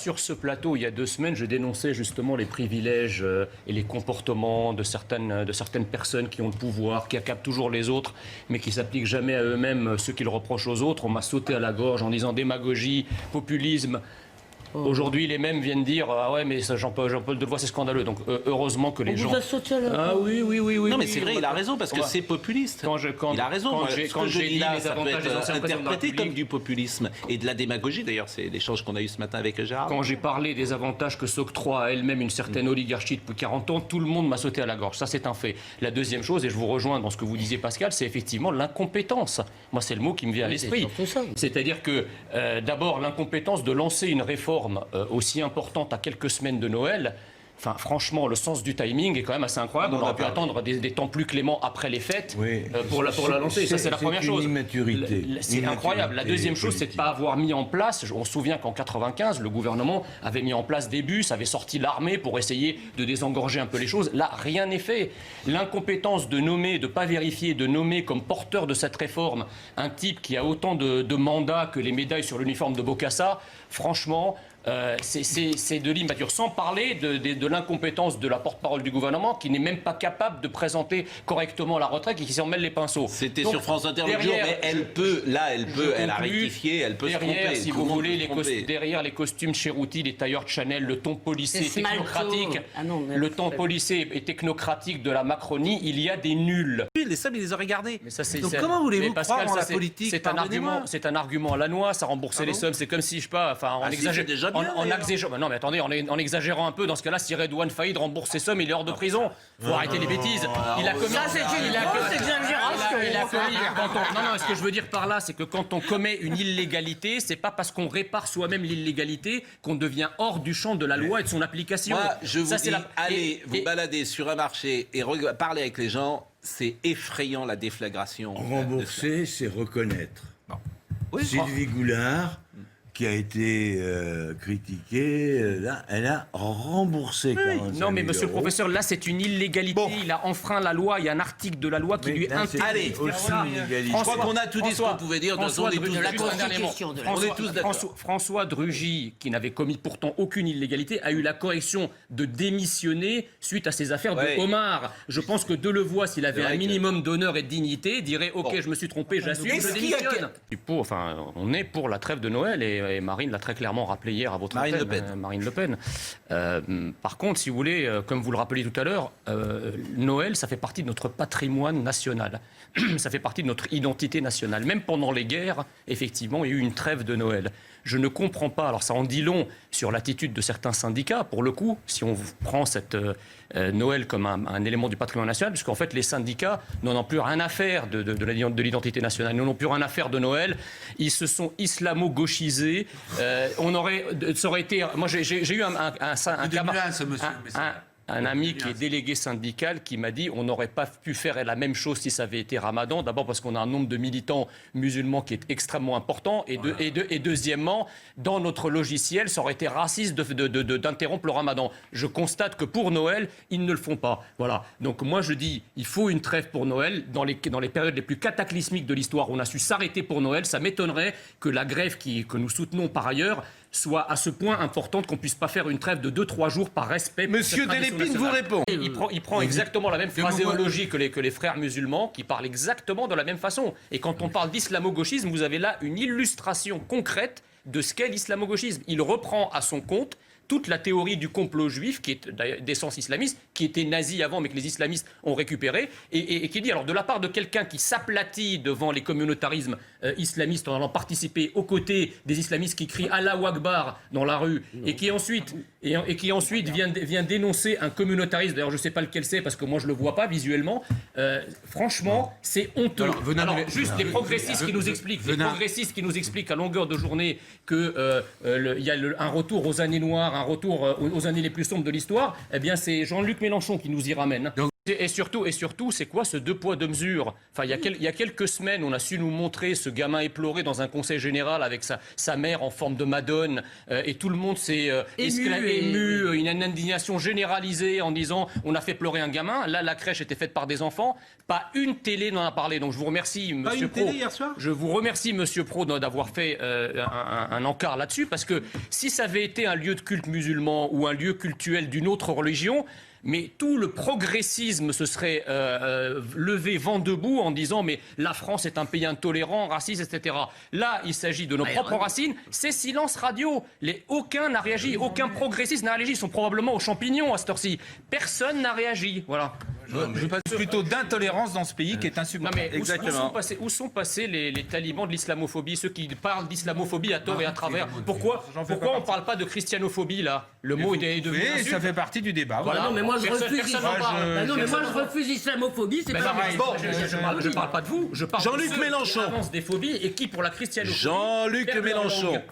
sur ce plateau, il y a 2 semaines, je dénonçais justement les privilèges et les comportements de certaines personnes qui ont le pouvoir, qui accablent toujours les autres, mais qui ne s'appliquent jamais à eux-mêmes ce qu'ils reprochent aux autres. On m'a sauté à la gorge en disant démagogie, populisme. Aujourd'hui, les mêmes viennent dire ah ouais, mais Jean-Paul Delevoye, c'est scandaleux. Donc heureusement que les gens. Vous a sauté à la gorge. Ah oui. Non, mais c'est vrai, il a raison parce que c'est populiste. Il a raison. Quand je dis là, ça peut être interprété comme du populisme et de la démagogie. D'ailleurs, c'est l'échange qu'on a eu ce matin avec Gérard. Quand j'ai parlé des avantages que s'octroie à elle-même une certaine oligarchie depuis 40 ans, tout le monde m'a sauté à la gorge. Ça, c'est un fait. La deuxième chose, et je vous rejoins dans ce que vous disiez, Pascal, c'est effectivement l'incompétence. Moi, c'est le mot qui me vient à l'esprit. C'est-à-dire que d'abord, l'incompétence de lancer une réforme aussi importante à quelques semaines de Noël. Enfin, franchement, le sens du timing est quand même assez incroyable. On aurait pu attendre des temps plus cléments après les fêtes pour la lancer. Ça, c'est la première chose. C'est incroyable. La deuxième chose, c'est de ne pas avoir mis en place. On se souvient qu'en 1995, le gouvernement avait mis en place des bus, avait sorti l'armée pour essayer de désengorger un peu les choses. Là, rien n'est fait. L'incompétence de nommer, de ne pas vérifier, de nommer comme porteur de cette réforme un type qui a autant de mandats que les médailles sur l'uniforme de Bokassa, franchement. C'est de l'immature, sans parler de l'incompétence de la porte-parole du gouvernement qui n'est même pas capable de présenter correctement la retraite et qui s'en mêle les pinceaux. C'était sur France Inter le jour, mais elle a rectifié, elle peut se tromper. Si vous voulez, derrière les costumes Cherouti, les tailleurs de Chanel, le ton policé technocratique, le ton policé et technocratique de la Macronie, il y a des nuls. Les sommes, il les aurait gardés. Donc comment voulez-vous croire en la politique? C'est un argument à la noix, ça rembourser les sommes. C'est comme si, je sais pas, enfin, on exagère. Non mais attendez, en exagérant un peu, dans ce cas-là, si Redouane Faïd rembourse ses sommes, il est hors de prison. Faut arrêter les bêtises. Il a commis. Ça, c'est une Non, ce que je veux dire par là, c'est que quand on commet une illégalité, c'est pas parce qu'on répare soi-même l'illégalité qu'on devient hors du champ de la loi et de son application. Moi, je vous dis, allez vous balader sur un marché et parler avec les gens, c'est effrayant la déflagration. Rembourser, c'est reconnaître. Sylvie Goulard, qui a été critiquée, là, elle a remboursé 45 Non, mais monsieur le 000 professeur, là, c'est une illégalité. Bon. Il a enfreint la loi. Il y a un article de la loi qui lui interdit. Allez, je crois qu'on a tout dit ce qu'on pouvait dire. François Drugy, qui n'avait commis pourtant aucune illégalité, a eu la correction de démissionner suite à ces affaires de Omar. Je pense que Delevoye, s'il avait un minimum d'honneur et de dignité, dirait ok, je me suis trompé, j'assume, je démissionne. On est pour la trêve de Noël et Marine l'a très clairement rappelé hier à votre antenne, Marine Le Pen. Par contre, si vous voulez, comme vous le rappeliez tout à l'heure, Noël, ça fait partie de notre patrimoine national. Ça fait partie de notre identité nationale. Même pendant les guerres, effectivement, il y a eu une trêve de Noël. Je ne comprends pas, alors ça en dit long sur l'attitude de certains syndicats, pour le coup, si on prend cette Noël comme un élément du patrimoine national, puisqu'en fait les syndicats n'en ont plus rien à faire de l'identité nationale, ils n'en ont plus rien à faire de Noël, ils se sont islamo-gauchisés, ça aurait été... Moi j'ai eu un ami qui est délégué syndical qui m'a dit on n'aurait pas pu faire la même chose si ça avait été Ramadan. D'abord parce qu'on a un nombre de militants musulmans qui est extrêmement important et deuxièmement, dans notre logiciel, ça aurait été raciste d'interrompre le Ramadan. Je constate que pour Noël, ils ne le font pas. Voilà. Donc moi je dis il faut une trêve pour Noël. Dans les périodes les plus cataclysmiques de l'histoire, on a su s'arrêter pour Noël. Ça m'étonnerait que la grève que nous soutenons par ailleurs soit à ce point importante qu'on ne puisse pas faire une trêve de 2-3 jours par respect. Monsieur Delépine vous répond. Il prend exactement la même phraséologie que les frères musulmans qui parlent exactement de la même façon. Et quand on parle d'islamo-gauchisme, vous avez là une illustration concrète de ce qu'est l'islamo-gauchisme. Il reprend à son compte toute la théorie du complot juif, qui est d'essence islamiste, qui était nazi avant, mais que les islamistes ont récupéré, et qui dit, alors de la part de quelqu'un qui s'aplatit devant les communautarismes islamistes en allant participer aux côtés des islamistes qui crient Allahu Akbar dans la rue, et qui ensuite vient dénoncer un communautarisme, d'ailleurs je ne sais pas lequel c'est, parce que moi je ne le vois pas visuellement, franchement, c'est honteux. Alors, juste les progressistes qui nous expliquent à longueur de journée qu'il y a un retour aux années noires, un retour aux années les plus sombres de l'histoire, eh bien c'est Jean-Luc Mélenchon qui nous y ramène. Et surtout, c'est quoi ce 2 poids 2 mesures? Enfin, il y a quelques semaines, on a su nous montrer ce gamin éploré dans un conseil général avec sa mère en forme de Madone, et tout le monde s'est ému, une indignation généralisée en disant on a fait pleurer un gamin. Là, la crèche était faite par des enfants. Pas une télé n'en a parlé. Donc je vous remercie, Monsieur Pro. Hier soir. Je vous remercie, Monsieur Pro, d'avoir fait un encart là-dessus, parce que si ça avait été un lieu de culte musulman ou un lieu cultuel d'une autre religion, mais tout le progressisme se serait levé vent debout en disant mais la France est un pays intolérant, raciste, etc. Là, il s'agit de nos propres racines. C'est silence radio. Aucun n'a réagi, aucun progressiste n'a réagi. Ils sont probablement aux champignons à cette heure-ci. Personne n'a réagi. Voilà. Je passe plutôt d'intolérance dans ce pays qui est insupportable. Exactement. Où sont passés les talibans de l'islamophobie, ceux qui parlent d'islamophobie à tort et à travers? Pourquoi on ne parle pas de christianophobie là? Le mot est devenu insulte. Ça fait partie du débat. Voilà. Non, mais moi je refuse l'islamophobie, c'est pareil. Je ne parle pas de vous, je parle Jean-Luc de ceux Mélenchon qui avancent des phobies et qui, pour la christianophobie... Jean-Luc Mélenchon.